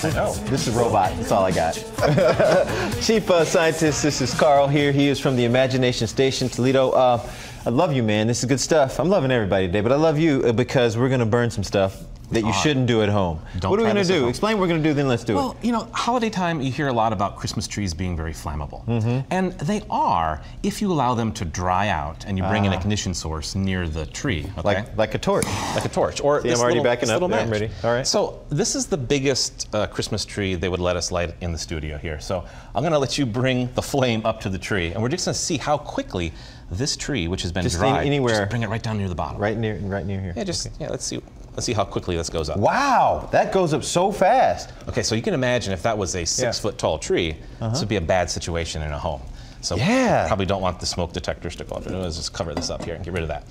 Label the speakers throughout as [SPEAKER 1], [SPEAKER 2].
[SPEAKER 1] I know.
[SPEAKER 2] This is a robot. That's all I got. Chief Scientist, this is Carl here. He is from the Imagination Station, Toledo. I love you, man. This is good stuff. I'm loving everybody today, but I love you because we're going to burn some stuff that you shouldn't do at home. What are we going to do? Explain what we're going to do, then let's do it.
[SPEAKER 1] Well, you know, holiday time, you hear a lot about Christmas trees being very flammable. And they are if you allow them to dry out and you bring an ignition source near the tree. Okay?
[SPEAKER 2] Like a torch.
[SPEAKER 1] Like a torch. Or
[SPEAKER 2] See, I'm already backing up. I'm ready. All right.
[SPEAKER 1] So this is the biggest Christmas tree they would let us light in the studio here. So I'm going to let you bring the flame up to the tree, and we're just going to see how quickly this tree, which has been dried, just bring it right down near the bottom.
[SPEAKER 2] Right near here.
[SPEAKER 1] Yeah, just yeah. Let's see how quickly this goes up.
[SPEAKER 2] Wow, that goes up so fast.
[SPEAKER 1] Okay, so you can imagine if that was a 6-foot tall tree, this would be a bad situation in a home. So we probably don't want the smoke detectors to go up. Let's just cover this up here and get rid of that.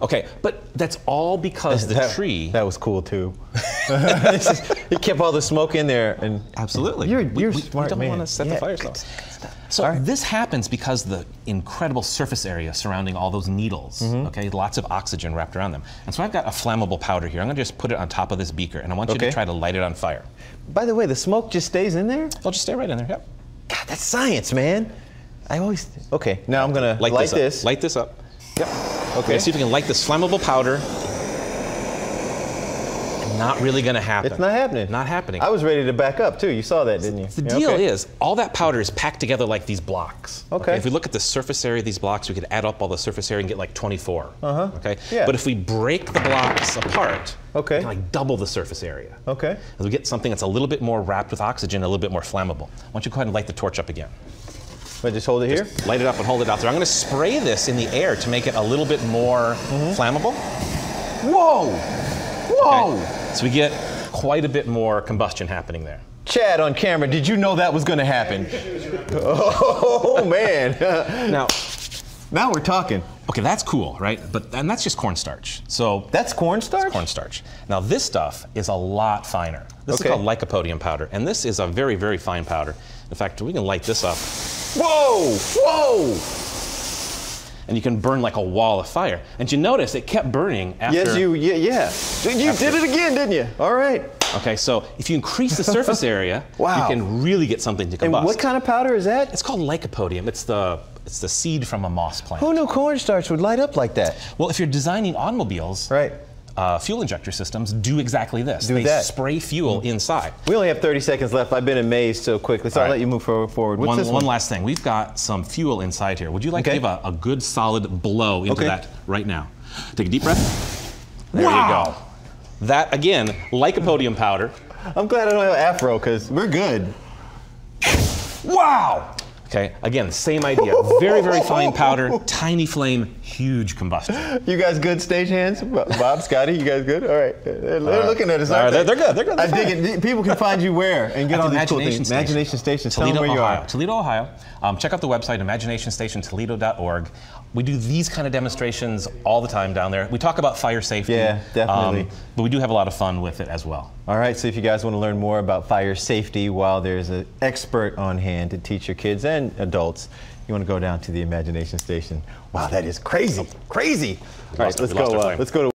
[SPEAKER 1] Okay, but that's all because the tree.
[SPEAKER 2] That was cool too. He kept all the smoke in there, and
[SPEAKER 1] absolutely.
[SPEAKER 2] You're smart,
[SPEAKER 1] we don't
[SPEAKER 2] man.
[SPEAKER 1] want to set the fire started. So this happens because the incredible surface area surrounding all those needles, okay, lots of oxygen wrapped around them. And so I've got a flammable powder here. I'm gonna just put it on top of this beaker, and I want you to try to light it on fire.
[SPEAKER 2] By the way, the smoke just stays in there?
[SPEAKER 1] It'll just stay right in there, yep.
[SPEAKER 2] God, that's science, man. Okay, now I'm gonna light this.
[SPEAKER 1] Light this up. Yep.
[SPEAKER 2] Okay.
[SPEAKER 1] See if we can light this flammable powder. Not really going to happen.
[SPEAKER 2] It's not happening.
[SPEAKER 1] Not happening.
[SPEAKER 2] I was ready to back up too. You saw that, didn't you?
[SPEAKER 1] The deal is, all that powder is packed together like these blocks.
[SPEAKER 2] Okay.
[SPEAKER 1] If we look at the surface area of these blocks, we could add up all the surface area and get like 24. Okay.
[SPEAKER 2] Yeah.
[SPEAKER 1] But if we break the blocks apart, we
[SPEAKER 2] can
[SPEAKER 1] like double the surface area.
[SPEAKER 2] Okay.
[SPEAKER 1] As we get something that's a little bit more wrapped with oxygen, a little bit more flammable. Why don't you go ahead and light the torch up again?
[SPEAKER 2] But just hold it here?
[SPEAKER 1] Just light it up and hold it out there. I'm going to spray this in the air to make it a little bit more flammable.
[SPEAKER 2] Whoa! Whoa!
[SPEAKER 1] Okay. So we get quite a bit more combustion happening there.
[SPEAKER 2] Chad on camera, did you know that was going to happen? Oh, man. Now we're talking.
[SPEAKER 1] Okay, that's cool, right? And that's just cornstarch. So
[SPEAKER 2] that's cornstarch?
[SPEAKER 1] That's cornstarch. Now this stuff is a lot finer. This is called lycopodium powder, and this is a very, very fine powder. In fact, we can light this up.
[SPEAKER 2] Whoa! Whoa!
[SPEAKER 1] And you can burn like a wall of fire. And you notice it kept burning after.
[SPEAKER 2] Yes, you did it again, didn't you? All right.
[SPEAKER 1] Okay, so if you increase the surface area, you can really get something to combust.
[SPEAKER 2] And what kind of powder is that?
[SPEAKER 1] It's called lycopodium. It's the seed from a moss plant.
[SPEAKER 2] Who knew cornstarch would light up like that?
[SPEAKER 1] Well, if you're designing automobiles, fuel injector systems do exactly this. They spray fuel inside.
[SPEAKER 2] We only have 30 seconds left. I've been amazed so quickly, so I'll let you move forward. What's this one?
[SPEAKER 1] One last thing. We've got some fuel inside here. Would you like to give a good solid blow into that right now? Take a deep breath. There you go. That, again, lycopodium powder.
[SPEAKER 2] I'm glad I don't have an afro, because we're good. Wow!
[SPEAKER 1] Okay, again, same idea. Very, very fine powder, tiny flame, huge combustion.
[SPEAKER 2] You guys good, stagehands? Bob, Scotty, you guys good? All right. They're looking at us.
[SPEAKER 1] They're good. They're good.
[SPEAKER 2] I dig it. People can find you where and get all these cool things. Imagination Station. Tell them where you are.
[SPEAKER 1] Toledo, Ohio. Check out the website, imaginationstationtoledo.org. We do these kind of demonstrations all the time down there. We talk about fire safety.
[SPEAKER 2] Yeah, definitely.
[SPEAKER 1] But we do have a lot of fun with it as well.
[SPEAKER 2] All right, so if you guys want to learn more about fire safety, while there's an expert on hand to teach your kids and adults, you want to go down to the Imagination Station. Wow, that is crazy, crazy. All right, let's go to